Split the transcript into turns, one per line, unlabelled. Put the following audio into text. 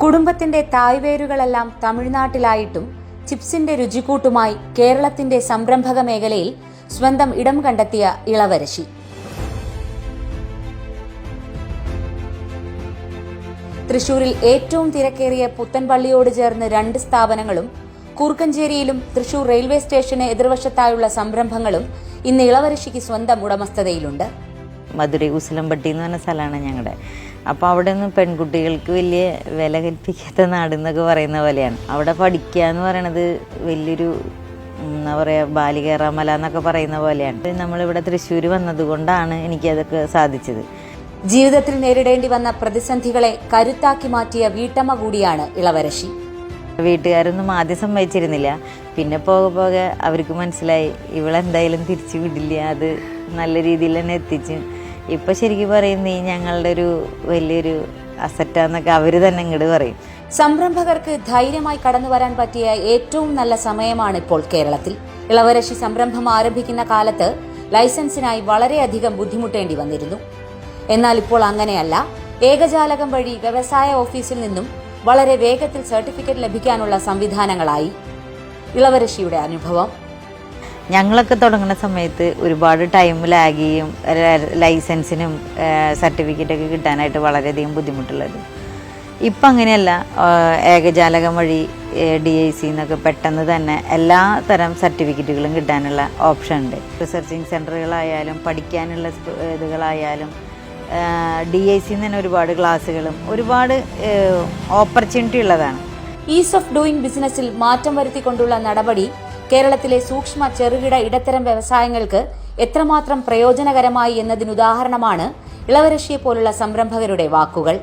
കുടുംബത്തിന്റെ തായ്വേരുകളെല്ലാം തമിഴ്നാട്ടിലായിട്ടും ചിപ്സിന്റെ രുചിക്കൂട്ടുമായി കേരളത്തിന്റെ സംരംഭക മേഖലയിൽ സ്വന്തം ഇടം കണ്ടെത്തിയ ഇളവരശി. തൃശൂരിൽ ഏറ്റവും തിരക്കേറിയ പുത്തൻപള്ളിയോട് ചേർന്ന് 2 സ്ഥാപനങ്ങളും കൂർക്കഞ്ചേരിയിലും തൃശൂർ റെയിൽവേ സ്റ്റേഷന് എതിർവശത്തായുള്ള സംരംഭങ്ങളും ഇന്ന് ഇളവരശിക്ക് സ്വന്തം ഉടമസ്ഥതയിലുണ്ട്.
മധുരൈ ഉസിലമ്പട്ടി എന്ന് പറഞ്ഞ സ്ഥലമാണ് ഞങ്ങളുടെ. അപ്പോൾ അവിടെ നിന്ന് പെൺകുട്ടികൾക്ക് വലിയ വില കൽപ്പിക്കാത്ത നാടെന്നൊക്കെ പറയുന്ന പോലെയാണ്. അവിടെ പഠിക്കുക എന്ന് പറയണത് വലിയൊരു എന്താ പറയുക, ബാലികേറാമല എന്നൊക്കെ പറയുന്ന പോലെയാണ്. നമ്മളിവിടെ തൃശ്ശൂർ വന്നതുകൊണ്ടാണ് എനിക്കതൊക്കെ സാധിച്ചത്.
ജീവിതത്തിൽ നേരിടേണ്ടി വന്ന പ്രതിസന്ധികളെ കരുത്താക്കി മാറ്റിയ വീട്ടമ്മ കൂടിയാണ് ഇളവരശി.
വീട്ടുകാരൊന്നും ആദ്യം സമ്മതിച്ചിരുന്നില്ല. പിന്നെ പോകെ പോകെ അവർക്ക് മനസ്സിലായി ഇവളെന്തായാലും തിരിച്ചു വിടില്ല, അത് നല്ല രീതിയിൽ തന്നെ എത്തിച്ച് ഇപ്പം ശരിക്കും പറയും നീ ഞങ്ങളുടെ ഒരു വലിയൊരു അസറ്റാന്നൊക്കെ അവർ തന്നെ ഇങ്ങോട്ട് പറയും.
സംരംഭകർക്ക് ധൈര്യമായി കടന്നു വരാൻ പറ്റിയ ഏറ്റവും നല്ല സമയമാണ് ഇപ്പോൾ കേരളത്തിൽ. ഇളവരശി സംരംഭം ആരംഭിക്കുന്ന കാലത്ത് ലൈസൻസിനായി വളരെയധികം ബുദ്ധിമുട്ടേണ്ടി വന്നിരുന്നു. എന്നാൽ ഇപ്പോൾ അങ്ങനെയല്ല. ഏകജാലകം വഴി വ്യവസായ ഓഫീസിൽ നിന്നും വളരെ വേഗത്തിൽ സർട്ടിഫിക്കറ്റ് ലഭിക്കാനുള്ള സംവിധാനങ്ങളായി. ഇളവരശിയുടെ അനുഭവം:
ഞങ്ങളൊക്കെ തുടങ്ങുന്ന സമയത്ത് ഒരുപാട് ടൈം ലാഗ് ചെയ്യും. ലൈസൻസിനും സർട്ടിഫിക്കറ്റൊക്കെ കിട്ടാനായിട്ട് വളരെയധികം ബുദ്ധിമുട്ടുള്ളത്. ഇപ്പം അങ്ങനെയല്ല. ഏകജാലകം വഴി DIC എന്നൊക്കെ പെട്ടെന്ന് തന്നെ എല്ലാ തരം സർട്ടിഫിക്കറ്റുകളും കിട്ടാനുള്ള ഓപ്ഷൻ ഉണ്ട്. റിസർച്ചിങ് സെൻ്ററുകളായാലും പഠിക്കാനുള്ള ഇതുകളായാലും DIC തന്നെ ഒരുപാട് ക്ലാസ്സുകളും ഒരുപാട് ഓപ്പർച്യൂണിറ്റി ഉള്ളതാണ്.
ഈസ് ഓഫ് ഡൂയിങ് ബിസിനസ്സിൽ മാറ്റം വരുത്തിക്കൊണ്ടുള്ള നടപടി കേരളത്തിലെ സൂക്ഷ്മ ചെറുകിട ഇടത്തരം വ്യവസായങ്ങൾക്ക് എത്രമാത്രം പ്രയോജനകരമായി എന്നതിനുദാഹരണമാണ് ഇളവരശിയെ പോലുള്ള സംരംഭകരുടെ വാക്കുകൾ.